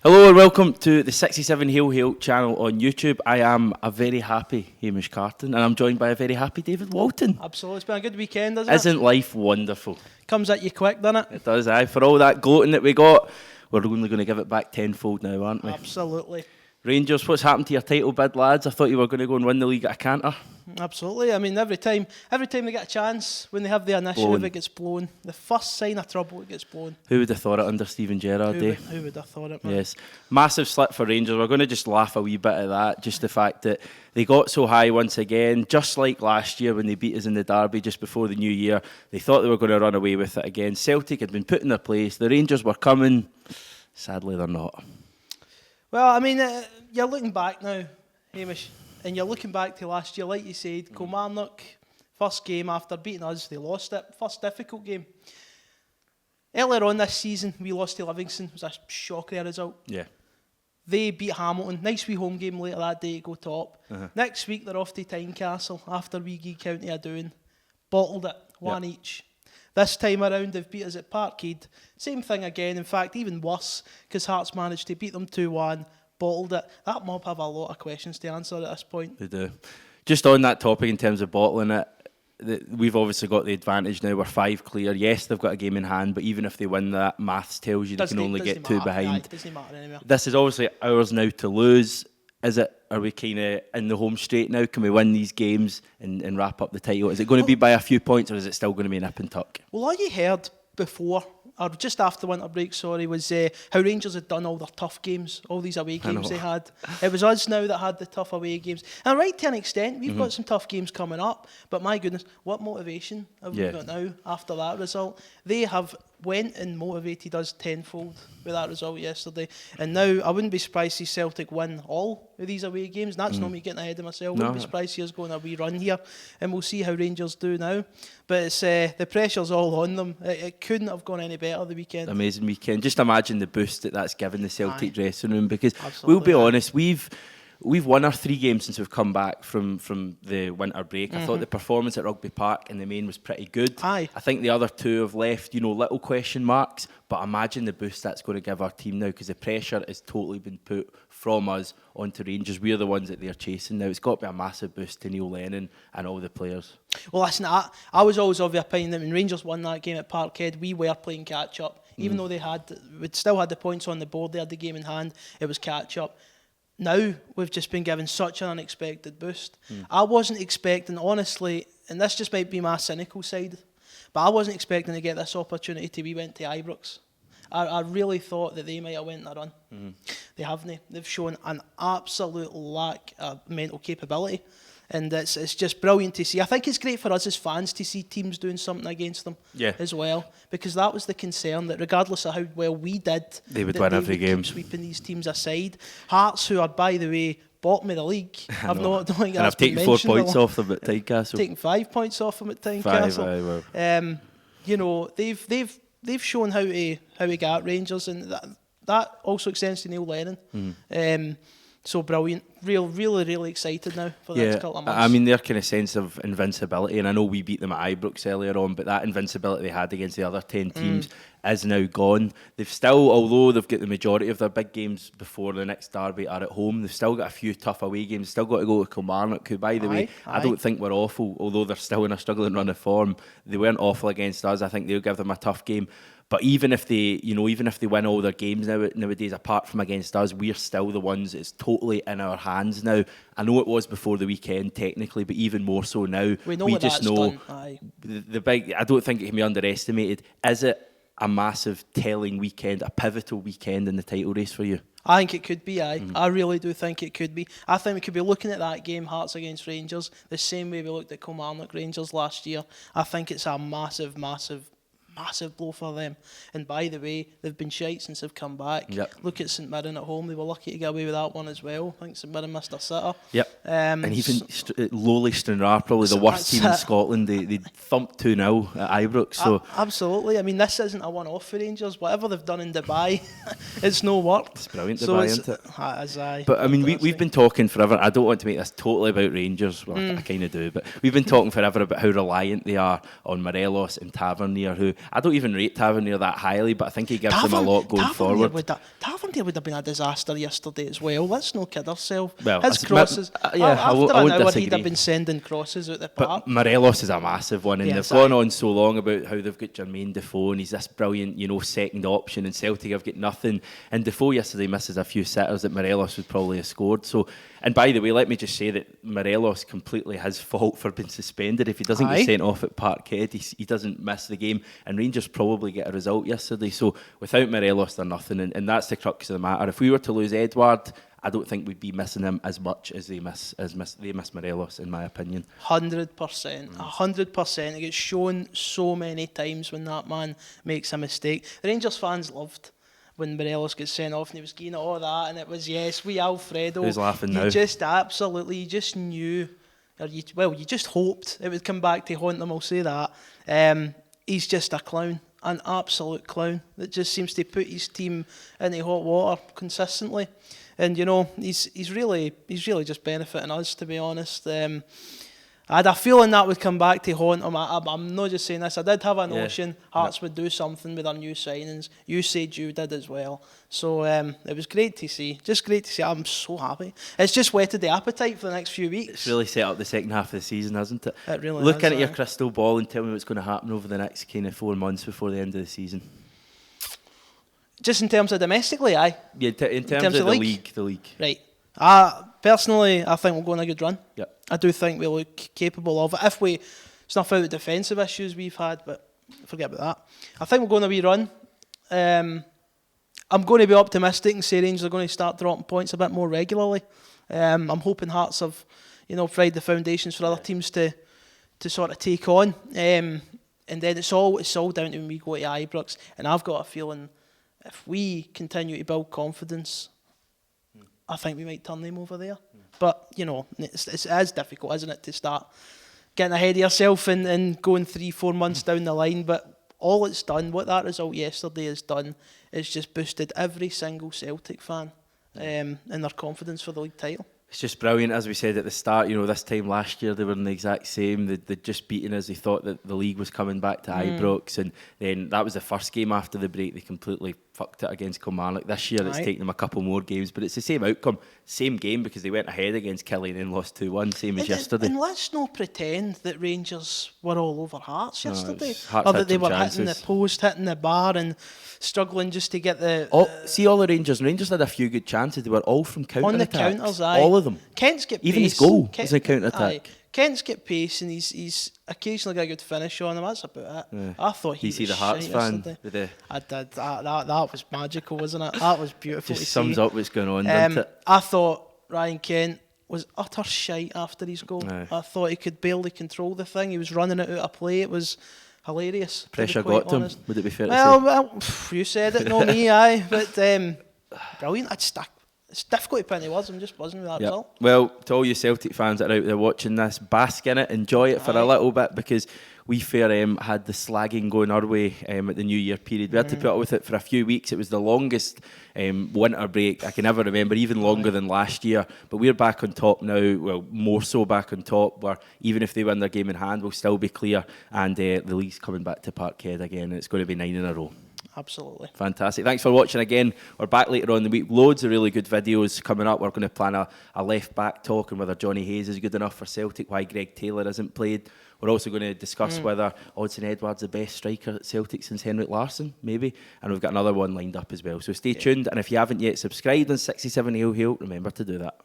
Hello and welcome to the 67 Hail Hail channel on YouTube. I am a very happy Hamish Carton and I'm joined by a very happy David Walton. Absolutely, it's been a good weekend, hasn't it? Isn't life wonderful? Comes at you quick, doesn't it? It does, aye. For all that gloating that we got, we're only going to give it back tenfold now, aren't we? Absolutely. Rangers, what's happened to your title bid, lads? I thought you were going to go and win the league at a canter. Absolutely. I mean, every time they get a chance, when they have the initiative, it gets blown. The first sign of trouble, it gets blown. Who would have thought it under Steven Gerrard? Who would have thought it, man? Yes. Massive slip for Rangers. We're going to just laugh a wee bit at that. Just the fact that they got so high once again, just like last year when they beat us in the derby just before the new year. They thought they were going to run away with it again. Celtic had been put in their place. The Rangers were coming. Sadly, they're not. Well, I mean, you're looking back now, Hamish, and you're looking back to last year, like you said, Kilmarnock, first game after beating us, they lost it, first difficult game. Earlier on this season, we lost to Livingston, it was a shocking result. Yeah. They beat Hamilton, nice wee home game later that day to go top. Next week, they're off to Tynecastle after we gave County a doing, bottled it, one each. This time around, they've beat us at Parkhead. Same thing again. In fact, even worse, because Hearts managed to beat them 2-1, bottled it. That mob have a lot of questions to answer at this point. They do. Just on that topic in terms of bottling it, we've obviously got the advantage now. We're 5 clear. Yes, they've got a game in hand, but even if they win that, maths tells you they can only get 2 behind. It doesn't matter anymore. This is obviously ours now to lose. Are we kind of in the home straight now? Can we win these games and wrap up the title? Is it going to be by a few points or is it still going to be nip and tuck? Well, all you heard before, or just after winter break, was how Rangers had done all their tough games, all these away games they had. It was us now that had the tough away games. And right to an extent, we've got some tough games coming up, but my goodness, what motivation have we got now after that result? They have went and motivated us tenfold with that result yesterday. And now, I wouldn't be surprised to see Celtic win all of these away games. And that's not me getting ahead of myself. I wouldn't be surprised to see us going a wee run here. And we'll see how Rangers do now. But it's the pressure's all on them. It couldn't have gone any better the weekend. Amazing weekend. Just imagine the boost that's given the Celtic dressing room, because we'll be honest, we've won our 3 games since we've come back from the winter break. I thought the performance at Rugby Park in the main was pretty good. I think the other 2 have left, little question marks, but imagine the boost that's going to give our team now, because the pressure has totally been put from us onto Rangers. We're the ones that they're chasing now. It's got to be a massive boost to Neil Lennon and all the players. Well, listen, I was always of the opinion that when Rangers won that game at Parkhead, we were playing catch-up. Even though we'd still had the points on the board, they had the game in hand, it was catch-up. Now, we've just been given such an unexpected boost. I wasn't expecting, honestly, and this just might be my cynical side, but I wasn't expecting to get this opportunity till we went to Ibrox. I really thought that they might have went on a run. They haven't. They've shown an absolute lack of mental capability. And it's just brilliant to see. I think it's great for us as fans to see teams doing something against them as well, because that was the concern, that regardless of how well we did, they would win every game. Keep sweeping these teams aside. Hearts, who are, by the way, bottom of the league, I've taken 4 points off them at Tynecastle. Taken 5 points off them at Tynecastle. 5, they've shown how to get at Rangers, and that also extends to Neil Lennon. So brilliant. Really excited now for the next couple of months. I mean, their kind of sense of invincibility, and I know we beat them at Ibrox earlier on, but that invincibility they had against the other 10 teams is now gone. They've still, although they've got the majority of their big games before the next derby are at home, they've still got a few tough away games. Still got to go to Kilmarnock, who, by the way, I don't think we're awful, although they're still in a struggling run of form. They weren't awful against us. I think they'll give them a tough game. But even if they win all their games nowadays, apart from against us, we're still the ones. It's totally in our hands now. I know it was before the weekend, technically, but even more so now. We just know the big. I don't think it can be underestimated. Is it a massive telling weekend, a pivotal weekend in the title race for you? I think it could be, I really do think it could be. I think we could be looking at that game, Hearts against Rangers, the same way we looked at Kilmarnock Rangers last year. I think it's a massive blow for them. And by the way, they've been shite since they've come back. Look at St Mirren at home. They were lucky to get away with that one as well. I think St Mirren missed a sitter. And even lowly Stranraer, probably the worst team in Scotland. They thumped 2-0 at Ibrox. So absolutely. I mean, this isn't a one-off for Rangers. Whatever they've done in Dubai, it's no work. It's brilliant, Dubai, isn't it? But I mean, we've been talking forever. I don't want to make this totally about Rangers. Well, I kind of do. But we've been talking forever about how reliant they are on Morelos and Tavernier, who I don't even rate Tavernier that highly, but I think he gives them a lot going forward. Tavernier would have been a disaster yesterday as well. Let's not kid ourselves. Well, his crosses. I after won't an hour, disagree. he'd have been sending crosses out the park. But Morelos is a massive one, and they've gone on so long about how they've got Jermaine Defoe, and he's this brilliant, second option, and Celtic have got nothing. And Defoe yesterday misses a few sitters that Morelos would probably have scored. So, and by the way, let me just say that Morelos completely his fault for being suspended. If he doesn't get sent off at Parkhead, he doesn't miss the game, and Rangers probably get a result yesterday. So without Morelos, they're nothing, and that's the crux of the matter. If we were to lose Edouard, I don't think we'd be missing him as much as they miss Morelos, in my opinion. 100%, 100%. It gets shown so many times when that man makes a mistake. The Rangers fans loved when Morelos gets sent off and he was getting all that, and it was, yes, we Alfredo. Who's laughing now? You just knew, or you just hoped it would come back to haunt them, I'll say that. He's just a clown, an absolute clown that just seems to put his team into hot water consistently. And he's really just benefiting us, to be honest. I had a feeling that would come back to haunt him. I'm not just saying this. I did have a notion Hearts would do something with their new signings. You said you did as well. So it was great to see. Just great to see. I'm so happy. It's just whetted the appetite for the next few weeks. It's really set up the second half of the season, hasn't it? It really Look has, into your crystal ball and tell me what's going to happen over the next kind of 4 months before the end of the season. Just in terms of domestically, aye. Yeah, in terms of the league. Right. Personally, I think we'll go on a good run. Yep. I do think we look capable of it. If we snuff out the defensive issues we've had, but forget about that. I think we'll go on a wee run. I'm going to be optimistic and say Rangers are going to start dropping points a bit more regularly. I'm hoping Hearts have, provided the foundations for other teams to sort of take on. And then it's all down to when we go to Ibrox. And I've got a feeling if we continue to build confidence, I think we might turn them over there. But, it is difficult, isn't it, to start getting ahead of yourself and going 3-4 months down the line. But all it's done, what that result yesterday has done, is just boosted every single Celtic fan in their confidence for the league title. It's just brilliant, as we said at the start. This time last year they were in the exact same. They'd just beaten us. They thought that the league was coming back to Ibrox, and then that was the first game after the break. They completely fucked it against Kilmarnock. This year it's taken them a couple more games, but it's the same outcome, same game, because they went ahead against Kelly and then lost 2-1, same as yesterday. And let's not pretend that Rangers were all over Hearts yesterday, Hearts or that they were chances. hitting the post, hitting the bar, and struggling just to get the... See all the Rangers had a few good chances. They were all from counter-attacks. On the counters, aye. All of them. Kent's get pace. Even his goal is a counter-attack. Kent's get pace, and he's occasionally got a good finish on him. That's about it. Yeah. I thought he was the Hearts fan yesterday. I did. That was magical, wasn't it? That was beautiful to see. Just sums up what's going on, doesn't it? I thought Ryan Kent was utter shite after his goal. Aye. I thought he could barely control the thing. He was running it out of play. It was hilarious. Pressure got to him, would it be fair to say? Well, you said it, not me, aye. But brilliant. It's difficult to put into words. I'm just buzzing with that result. Well, to all you Celtic fans that are out there watching this, bask in it, enjoy it for a little bit, because we had the slagging going our way at the New Year period. We had to put up with it for a few weeks. It was the longest winter break I can ever remember, even longer than last year. But we're back on top now, well, more so back on top, where even if they win their game in hand, we'll still be clear. And the league's coming back to Parkhead again, and it's going to be 9 in a row. Absolutely. Fantastic. Thanks for watching again. We're back later on in the week. Loads of really good videos coming up. We're going to plan a left-back talk on whether Johnny Hayes is good enough for Celtic, why Greg Taylor hasn't played. We're also going to discuss whether Odsonne Edouard's the best striker at Celtic since Henrik Larsson, maybe. And we've got another one lined up as well. So stay tuned. And if you haven't yet subscribed on 67 Hail Hail, remember to do that.